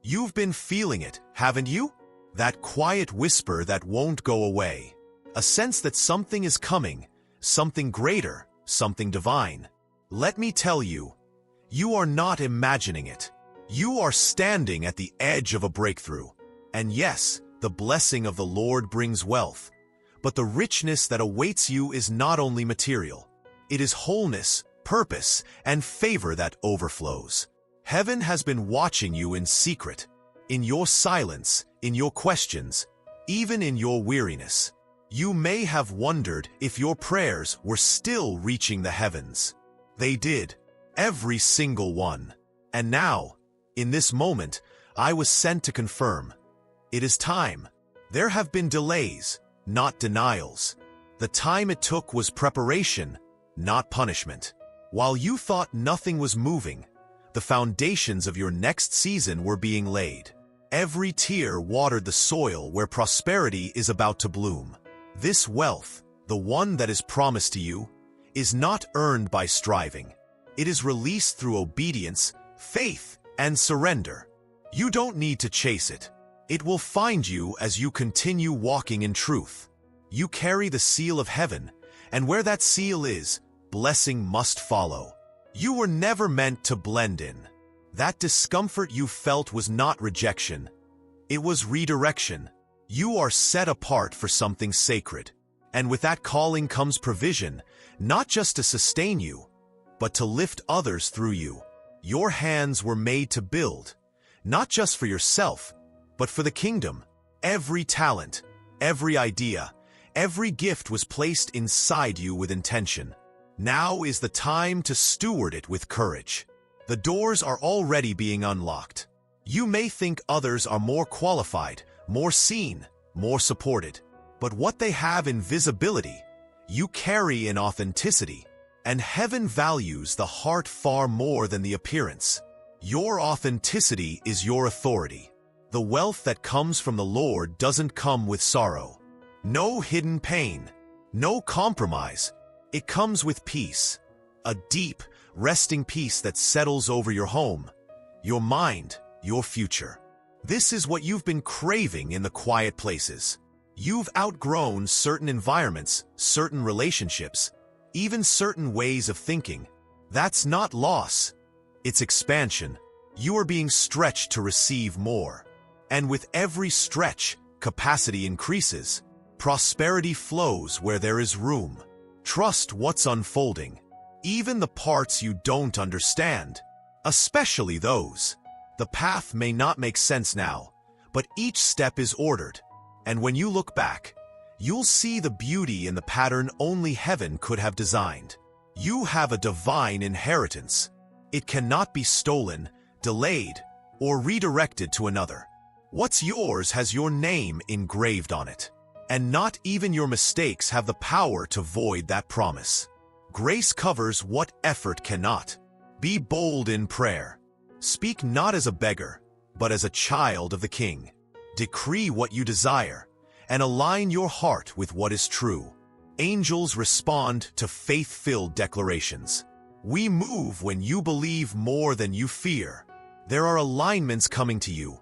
You've been feeling it, haven't you? That quiet whisper that won't go away. A sense that something is coming, something greater, something divine. Let me tell you, you are not imagining it. You are standing at the edge of a breakthrough. And yes, the blessing of the Lord brings wealth. But the richness that awaits you is not only material. It is wholeness, purpose, and favor that overflows. Heaven has been watching you in secret, in your silence, in your questions, even in your weariness. You may have wondered if your prayers were still reaching the heavens. They did, every single one. And now, in this moment, I was sent to confirm. It is time. There have been delays, not denials. The time it took was preparation, not punishment. While you thought nothing was moving, the foundations of your next season were being laid. Every tear watered the soil where prosperity is about to bloom. This wealth, the one that is promised to you, is not earned by striving. It is released through obedience, faith, and surrender. You don't need to chase it. It will find you as you continue walking in truth. You carry the seal of heaven, and where that seal is, blessing must follow. You were never meant to blend in. That discomfort you felt was not rejection. It was redirection. You are set apart for something sacred. And with that calling comes provision, not just to sustain you, but to lift others through you. Your hands were made to build, not just for yourself, but for the kingdom. Every talent, every idea, every gift was placed inside you with intention. Now is the time to steward it with courage. The doors are already being unlocked. You may think others are more qualified, more seen, more supported. But what they have in visibility, you carry in authenticity. And heaven values the heart far more than the appearance. Your authenticity is your authority. The wealth that comes from the Lord doesn't come with sorrow. No hidden pain, no compromise. It comes with peace. A deep, resting peace that settles over your home, your mind, your future. This is what you've been craving in the quiet places. You've outgrown certain environments, certain relationships, even certain ways of thinking. That's not loss. It's expansion. You are being stretched to receive more. And with every stretch, capacity increases. Prosperity flows where there is room. Trust what's unfolding, even the parts you don't understand, especially those. The path may not make sense now, but each step is ordered. And when you look back, you'll see the beauty in the pattern only heaven could have designed. You have a divine inheritance. It cannot be stolen, delayed, or redirected to another. What's yours has your name engraved on it. And not even your mistakes have the power to void that promise. Grace covers what effort cannot. Be bold in prayer. Speak not as a beggar, but as a child of the King. Decree what you desire, and align your heart with what is true. Angels respond to faith-filled declarations. We move when you believe more than you fear. There are alignments coming to you.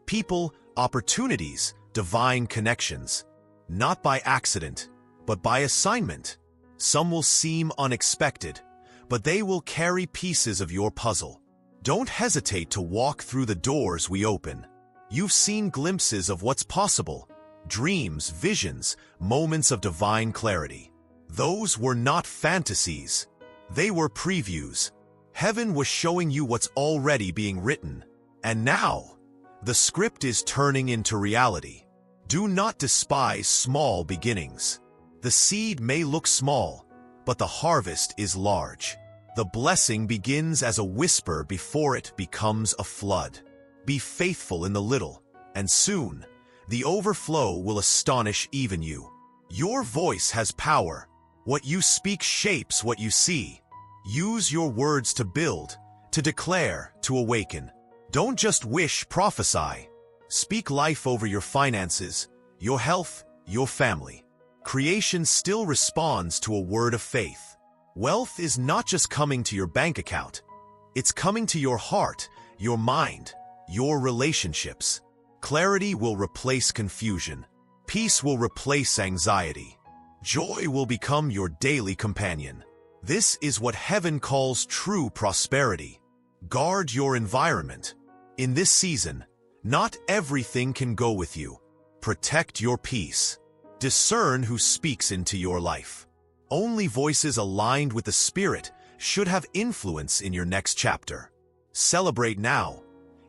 People, opportunities, divine connections. Not by accident, but by assignment. Some will seem unexpected, but they will carry pieces of your puzzle. Don't hesitate to walk through the doors we open. You've seen glimpses of what's possible, dreams, visions, moments of divine clarity. Those were not fantasies. They were previews. Heaven was showing you what's already being written. And now, the script is turning into reality. Do not despise small beginnings. The seed may look small, but the harvest is large. The blessing begins as a whisper before it becomes a flood. Be faithful in the little, and soon, the overflow will astonish even you. Your voice has power. What you speak shapes what you see. Use your words to build, to declare, to awaken. Don't just wish, prophesy. Speak life over your finances, your health, your family. Creation still responds to a word of faith. Wealth is not just coming to your bank account. It's coming to your heart, your mind, your relationships. Clarity will replace confusion. Peace will replace anxiety. Joy will become your daily companion. This is what heaven calls true prosperity. Guard your environment. In this season, not everything can go with you. Protect your peace. Discern who speaks into your life. Only voices aligned with the Spirit should have influence in your next chapter. Celebrate now,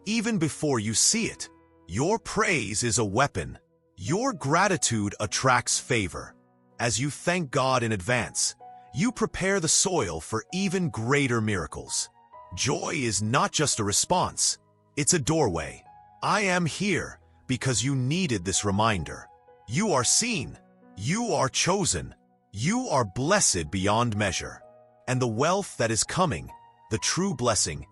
even before you see it. Your praise is a weapon. Your gratitude attracts favor. As you thank God in advance, you prepare the soil for even greater miracles. Joy is not just a response, it's a doorway. I am here because you needed this reminder. You are seen. You are chosen. You are blessed beyond measure. And the wealth that is coming, the true blessing,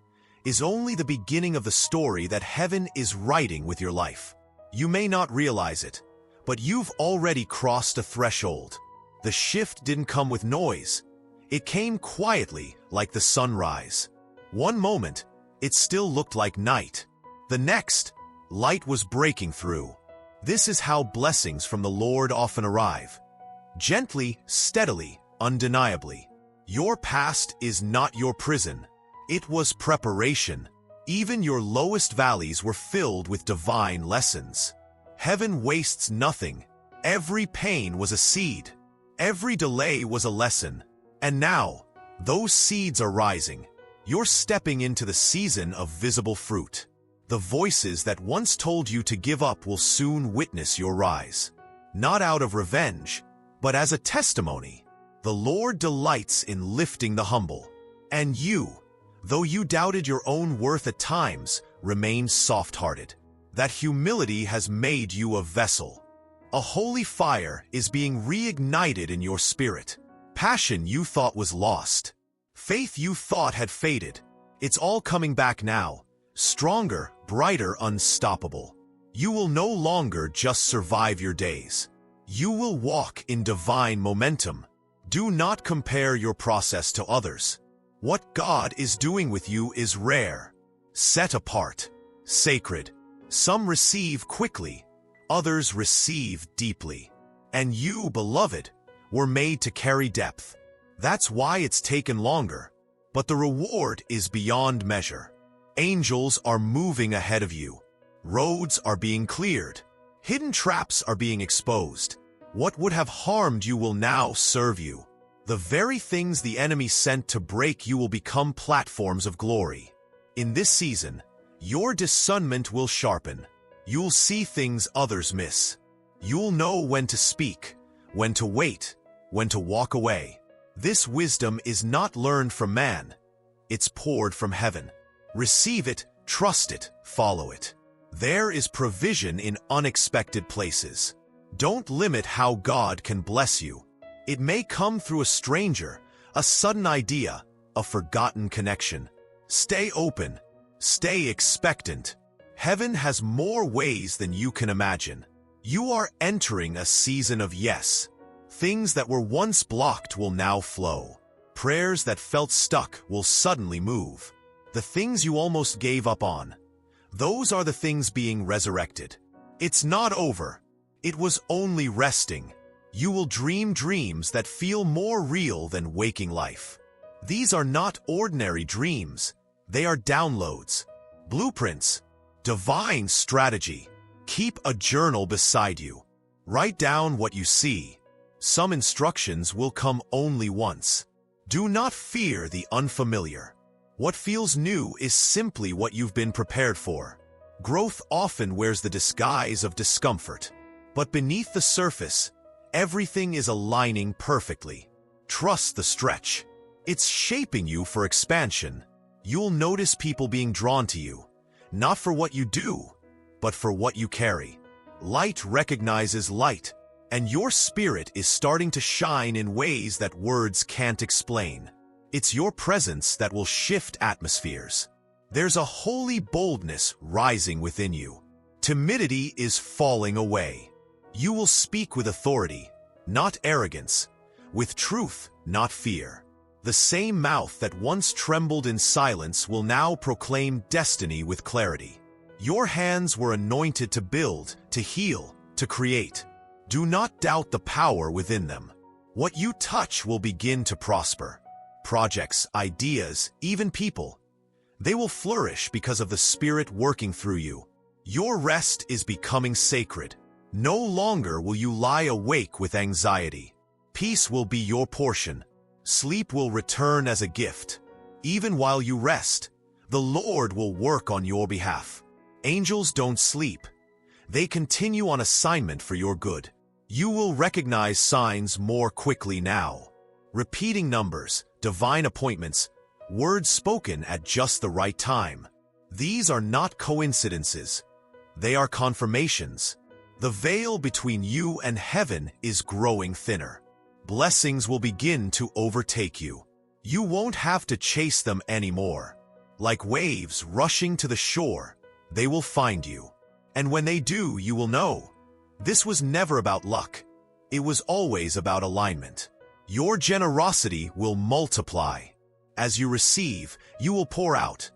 is only the beginning of the story that heaven is writing with your life. You may not realize it, but you've already crossed a threshold. The shift didn't come with noise. It came quietly, like the sunrise. One moment, it still looked like night. The next, light was breaking through. This is how blessings from the Lord often arrive. Gently, steadily, undeniably. Your past is not your prison. It was preparation. Even your lowest valleys were filled with divine lessons. Heaven wastes nothing. Every pain was a seed. Every delay was a lesson. And now, those seeds are rising. You're stepping into the season of visible fruit. The voices that once told you to give up will soon witness your rise. Not out of revenge, but as a testimony. The Lord delights in lifting the humble. And you, though you doubted your own worth at times, remain soft-hearted. That humility has made you a vessel. A holy fire is being reignited in your spirit. Passion you thought was lost. Faith you thought had faded. It's all coming back now. Stronger, brighter, unstoppable. You will no longer just survive your days. You will walk in divine momentum. Do not compare your process to others. What God is doing with you is rare, set apart, sacred. Some receive quickly, others receive deeply. And you, beloved, were made to carry depth. That's why it's taken longer, but the reward is beyond measure. Angels are moving ahead of you. Roads are being cleared. Hidden traps are being exposed. What would have harmed you will now serve you. The very things the enemy sent to break you will become platforms of glory. In this season, your discernment will sharpen. You'll see things others miss. You'll know when to speak, when to wait, when to walk away. This wisdom is not learned from man. It's poured from heaven. Receive it, trust it, follow it. There is provision in unexpected places. Don't limit how God can bless you. It may come through a stranger, a sudden idea, a forgotten connection. Stay open. Stay expectant. Heaven has more ways than you can imagine. You are entering a season of yes. Things that were once blocked will now flow. Prayers that felt stuck will suddenly move. The things you almost gave up on, those are the things being resurrected. It's not over. It was only resting. You will dream dreams that feel more real than waking life. These are not ordinary dreams. They are downloads, blueprints, divine strategy. Keep a journal beside you. Write down what you see. Some instructions will come only once. Do not fear the unfamiliar. What feels new is simply what you've been prepared for. Growth often wears the disguise of discomfort. But beneath the surface, everything is aligning perfectly. Trust the stretch. It's shaping you for expansion. You'll notice people being drawn to you, not for what you do, but for what you carry. Light recognizes light, and your spirit is starting to shine in ways that words can't explain. It's your presence that will shift atmospheres. There's a holy boldness rising within you. Timidity is falling away. You will speak with authority, not arrogance, with truth, not fear. The same mouth that once trembled in silence will now proclaim destiny with clarity. Your hands were anointed to build, to heal, to create. Do not doubt the power within them. What you touch will begin to prosper. Projects, ideas, even people. They will flourish because of the Spirit working through you. Your rest is becoming sacred. No longer will you lie awake with anxiety. Peace will be your portion. Sleep will return as a gift. Even while you rest, the Lord will work on your behalf. Angels don't sleep. They continue on assignment for your good. You will recognize signs more quickly now. Repeating numbers, divine appointments, words spoken at just the right time. These are not coincidences. They are confirmations. The veil between you and heaven is growing thinner. Blessings will begin to overtake you. You won't have to chase them anymore. Like waves rushing to the shore, they will find you. And when they do, you will know. This was never about luck. It was always about alignment. Your generosity will multiply. As you receive, you will pour out.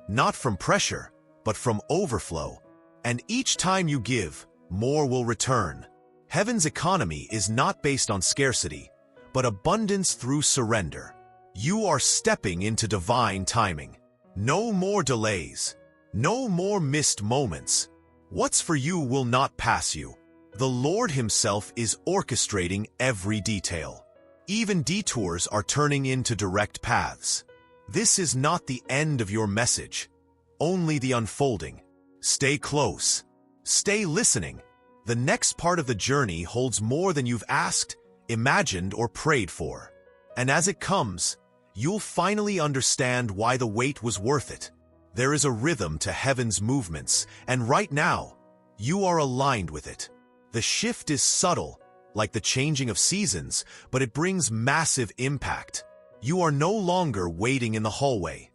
Not from pressure, but from overflow. And each time you give, more will return. Heaven's economy is not based on scarcity, but abundance through surrender. You are stepping into divine timing. No more delays. No more missed moments. What's for you will not pass you. The Lord Himself is orchestrating every detail. Even detours are turning into direct paths. This is not the end of your message, only the unfolding. Stay close. Stay listening. The next part of the journey holds more than you've asked, imagined, or prayed for. And as it comes, you'll finally understand why the wait was worth it. There is a rhythm to heaven's movements, and right now, you are aligned with it. The shift is subtle, like the changing of seasons, but it brings massive impact. You are no longer waiting in the hallway.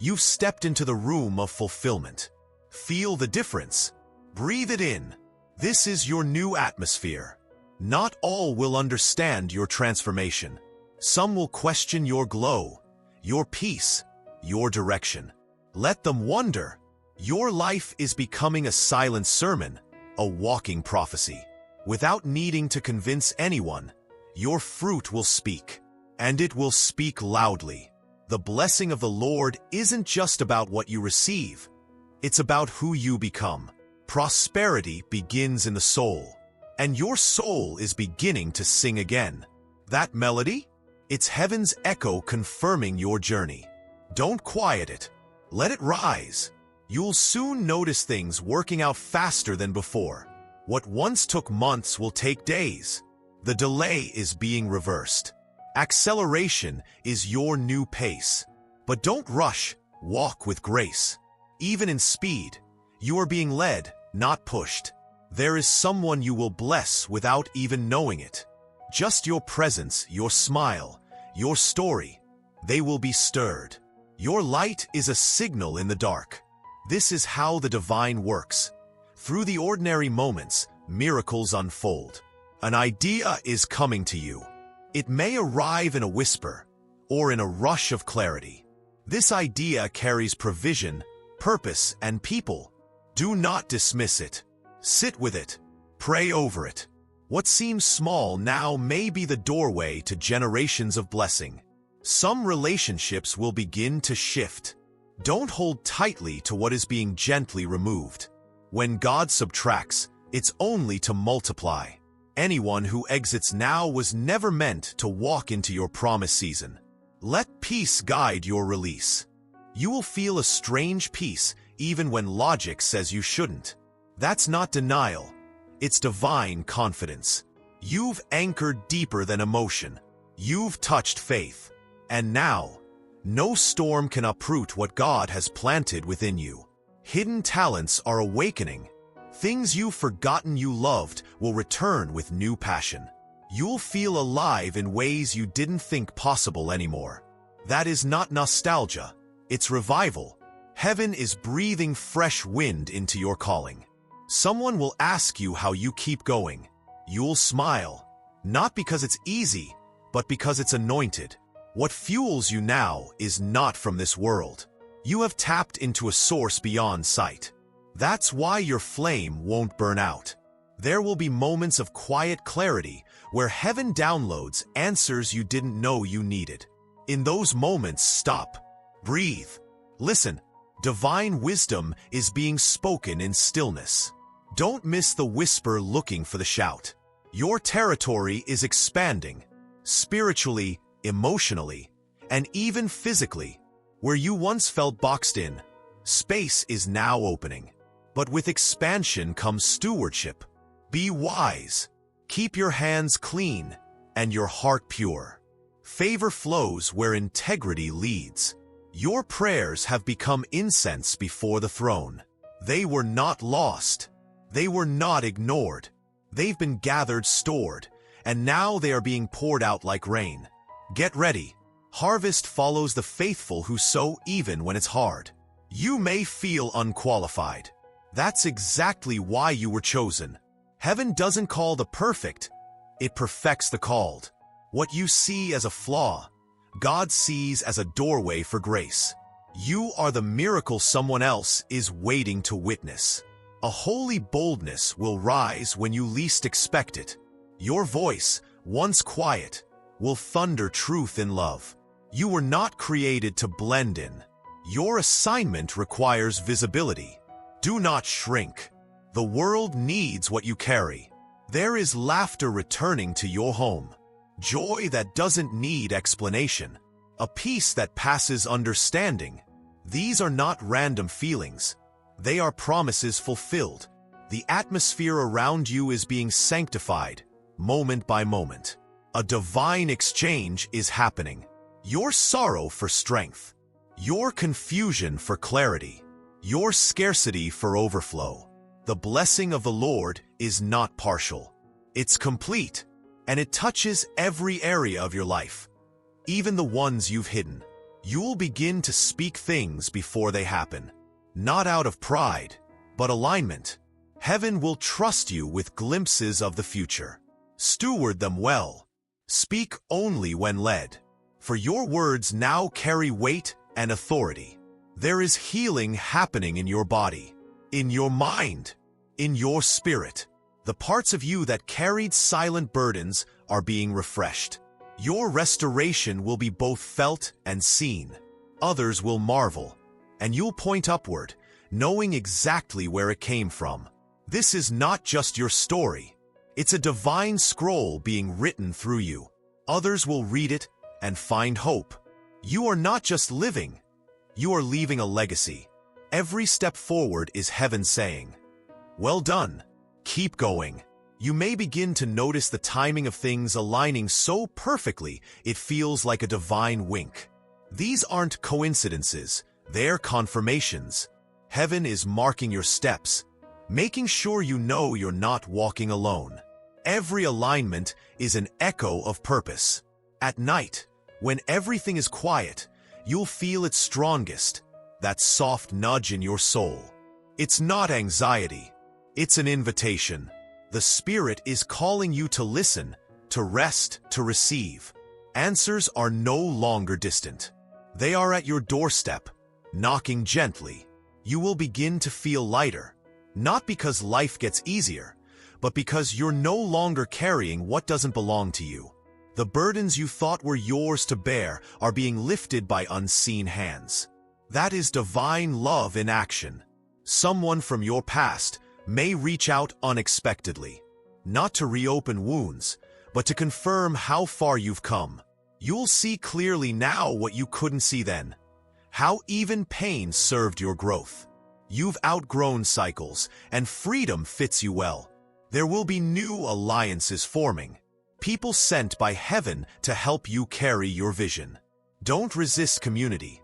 You've stepped into the room of fulfillment. Feel the difference. Breathe it in. This is your new atmosphere. Not all will understand your transformation. Some will question your glow, your peace, your direction. Let them wonder. Your life is becoming a silent sermon, a walking prophecy. Without needing to convince anyone, your fruit will speak, and it will speak loudly. The blessing of the Lord isn't just about what you receive. It's about who you become. Prosperity begins in the soul, and your soul is beginning to sing again. That melody? It's heaven's echo confirming your journey. Don't quiet it. Let it rise. You'll soon notice things working out faster than before. What once took months will take days. The delay is being reversed. Acceleration is your new pace. But don't rush, walk with grace. Even in speed, you are being led, not pushed. There is someone you will bless without even knowing it. Just your presence, your smile, your story, they will be stirred. Your light is a signal in the dark. This is how the divine works. Through the ordinary moments, miracles unfold. An idea is coming to you. It may arrive in a whisper or in a rush of clarity. This idea carries provision, purpose, and people. Do not dismiss it. Sit with it. Pray over it. What seems small now may be the doorway to generations of blessing. Some relationships will begin to shift. Don't hold tightly to what is being gently removed. When God subtracts, it's only to multiply. Anyone who exits now was never meant to walk into your promised season. Let peace guide your release. You will feel a strange peace even when logic says you shouldn't. That's not denial. It's divine confidence. You've anchored deeper than emotion. You've touched faith. And now, no storm can uproot what God has planted within you. Hidden talents are awakening. Things you've forgotten you loved will return with new passion. You'll feel alive in ways you didn't think possible anymore. That is not nostalgia. It's revival. Heaven is breathing fresh wind into your calling. Someone will ask you how you keep going. You'll smile, not because it's easy, but because it's anointed. What fuels you now is not from this world. You have tapped into a source beyond sight. That's why your flame won't burn out. There will be moments of quiet clarity where heaven downloads answers you didn't know you needed. In those moments, stop, breathe, listen. Divine wisdom is being spoken in stillness. Don't miss the whisper looking for the shout. Your territory is expanding, spiritually, emotionally, and even physically. Where you once felt boxed in, space is now opening. But with expansion comes stewardship. Be wise, keep your hands clean, and your heart pure. Favor flows where integrity leads. Your prayers have become incense before the throne. They were not lost. They were not ignored. They've been gathered, stored, and now they are being poured out like rain. Get ready. Harvest follows the faithful who sow even when it's hard. You may feel unqualified. That's exactly why you were chosen. Heaven doesn't call the perfect, it perfects the called. What you see as a flaw, God sees as a doorway for grace. You are the miracle someone else is waiting to witness. A holy boldness will rise when you least expect it. Your voice, once quiet, will thunder truth in love. You were not created to blend in. Your assignment requires visibility. Do not shrink. The world needs what you carry. There is laughter returning to your home. Joy that doesn't need explanation. A peace that passes understanding. These are not random feelings. They are promises fulfilled. The atmosphere around you is being sanctified, moment by moment. A divine exchange is happening. Your sorrow for strength. Your confusion for clarity. Your scarcity for overflow. The blessing of the Lord is not partial. It's complete, and it touches every area of your life, even the ones you've hidden. You'll begin to speak things before they happen, not out of pride, but alignment. Heaven will trust you with glimpses of the future. Steward them well. Speak only when led, for your words now carry weight and authority. There is healing happening in your body, in your mind, in your spirit. The parts of you that carried silent burdens are being refreshed. Your restoration will be both felt and seen. Others will marvel, and you'll point upward, knowing exactly where it came from. This is not just your story. It's a divine scroll being written through you. Others will read it and find hope. You are not just living, you are leaving a legacy. Every step forward is heaven saying, "Well done. Keep going." You may begin to notice the timing of things aligning so perfectly it feels like a divine wink. These aren't coincidences, they're confirmations. Heaven is marking your steps, making sure you know you're not walking alone. Every alignment is an echo of purpose. At night, when everything is quiet, you'll feel its strongest, that soft nudge in your soul. It's not anxiety, it's an invitation. The Spirit is calling you to listen, to rest, to receive. Answers are no longer distant. They are at your doorstep, knocking gently. You will begin to feel lighter, not because life gets easier, but because you're no longer carrying what doesn't belong to you. The burdens you thought were yours to bear are being lifted by unseen hands. That is divine love in action. Someone from your past may reach out unexpectedly, not to reopen wounds, but to confirm how far you've come. You'll see clearly now what you couldn't see then, how even pain served your growth. You've outgrown cycles, and freedom fits you well. There will be new alliances forming, people sent by heaven to help you carry your vision. Don't resist community.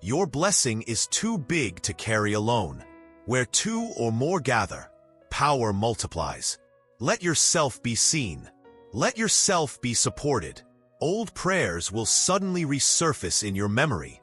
Your blessing is too big to carry alone. Where two or more gather, power multiplies. Let yourself be seen. Let yourself be supported. Old prayers will suddenly resurface in your memory.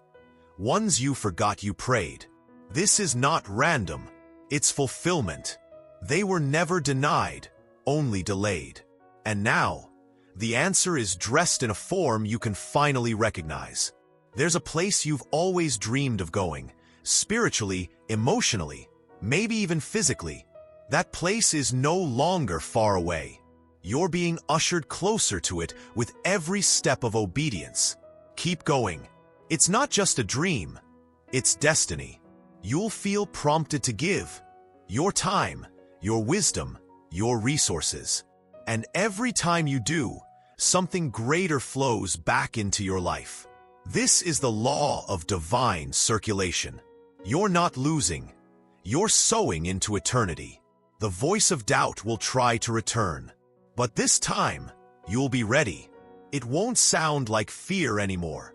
Ones you forgot you prayed. This is not random. It's fulfillment. They were never denied, only delayed. And now, the answer is dressed in a form you can finally recognize. There's a place you've always dreamed of going, spiritually, emotionally, maybe even physically. That place is no longer far away. You're being ushered closer to it with every step of obedience. Keep going. It's not just a dream, it's destiny. You'll feel prompted to give your time, your wisdom, your resources. And every time you do, something greater flows back into your life. This is the law of divine circulation. You're not losing. You're sowing into eternity. The voice of doubt will try to return. But this time, you'll be ready. It won't sound like fear anymore.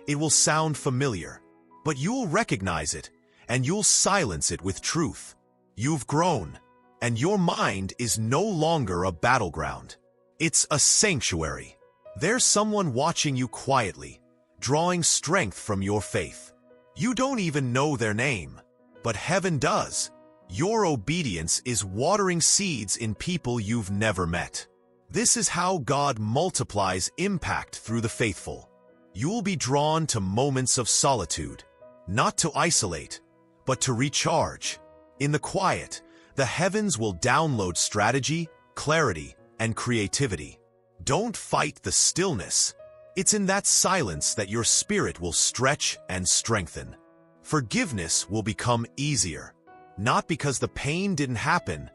It will sound familiar. But you'll recognize it, and you'll silence it with truth. You've grown, and your mind is no longer a battleground. It's a sanctuary. There's someone watching you quietly, drawing strength from your faith. You don't even know their name, but heaven does. Your obedience is watering seeds in people you've never met. This is how God multiplies impact through the faithful. You'll be drawn to moments of solitude, not to isolate, but to recharge. In the quiet, the heavens will download strategy, clarity, and creativity. Don't fight the stillness. It's in that silence that your spirit will stretch and strengthen. Forgiveness will become easier, not because the pain didn't happen,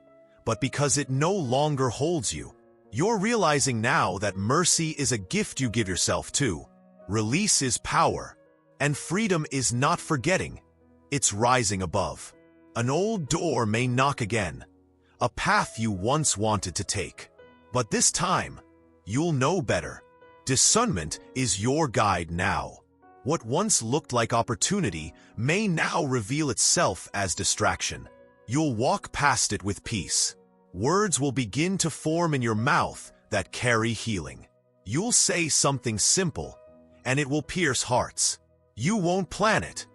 but because it no longer holds you. You're realizing now that mercy is a gift you give yourself too. Release is power, and freedom is not forgetting. It's rising above. An old door may knock again, a path you once wanted to take. But this time, you'll know better. Discernment is your guide now. What once looked like opportunity may now reveal itself as distraction. You'll walk past it with peace. Words will begin to form in your mouth that carry healing. You'll say something simple, and it will pierce hearts. You won't plan it.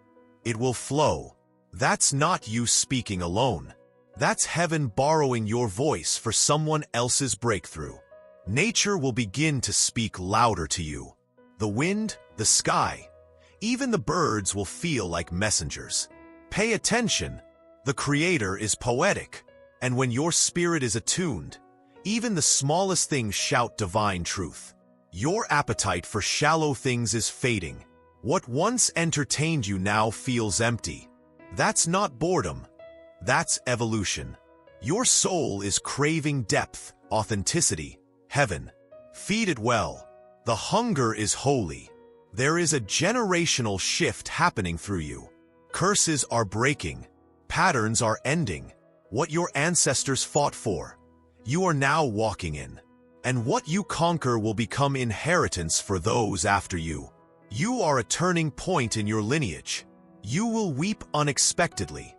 It will flow. That's not you speaking alone. That's heaven borrowing your voice for someone else's breakthrough. Nature will begin to speak louder to you. The wind, the sky, even the birds will feel like messengers. Pay attention. The Creator is poetic, and when your spirit is attuned, even the smallest things shout divine truth. Your appetite for shallow things is fading. What once entertained you now feels empty. That's not boredom. That's evolution. Your soul is craving depth, authenticity, heaven. Feed it well. The hunger is holy. There is a generational shift happening through you. Curses are breaking. Patterns are ending. What your ancestors fought for, you are now walking in. And what you conquer will become inheritance for those after you. You are a turning point in your lineage. You will weep unexpectedly,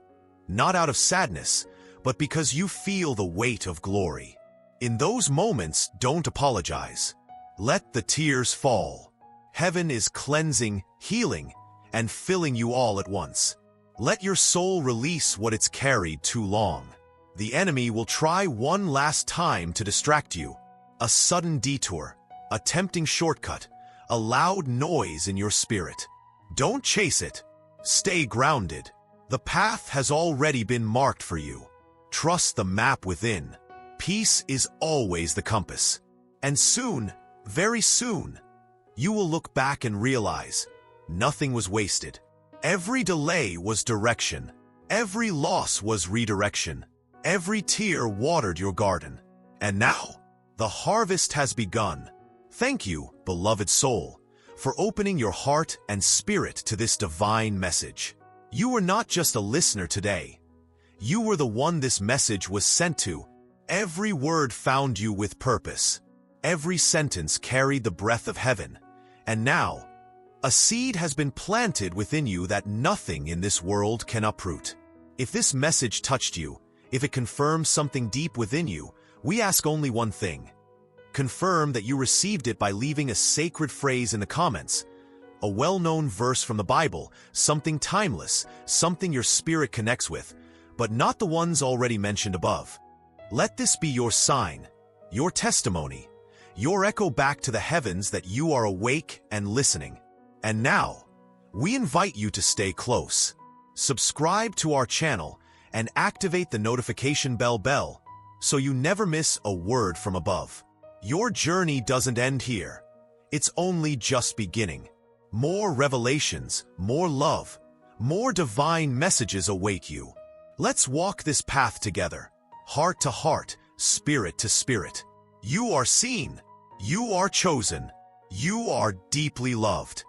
not out of sadness, but because you feel the weight of glory. In those moments, don't apologize. Let the tears fall. Heaven is cleansing, healing, and filling you all at once. Let your soul release what it's carried too long. The enemy will try one last time to distract you. A sudden detour, a tempting shortcut, a loud noise in your spirit. Don't chase it. Stay grounded. The path has already been marked for you. Trust the map within. Peace is always the compass. And soon, very soon, you will look back and realize nothing was wasted. Every delay was direction. Every loss was redirection. Every tear watered your garden. And now, the harvest has begun. Thank you, beloved soul, for opening your heart and spirit to this divine message. You were not just a listener today. You were the one this message was sent to. Every word found you with purpose. Every sentence carried the breath of heaven. And now, a seed has been planted within you that nothing in this world can uproot. If this message touched you, if it confirms something deep within you, we ask only one thing. Confirm that you received it by leaving a sacred phrase in the comments, a well-known verse from the Bible, something timeless, something your spirit connects with, but not the ones already mentioned above. Let this be your sign, your testimony, your echo back to the heavens that you are awake and listening. And now, we invite you to stay close. Subscribe to our channel and activate the notification bell so you never miss a word from above. Your journey doesn't end here. It's only just beginning. More revelations, more love, more divine messages await you. Let's walk this path together, heart to heart, spirit to spirit. You are seen. You are chosen. You are deeply loved.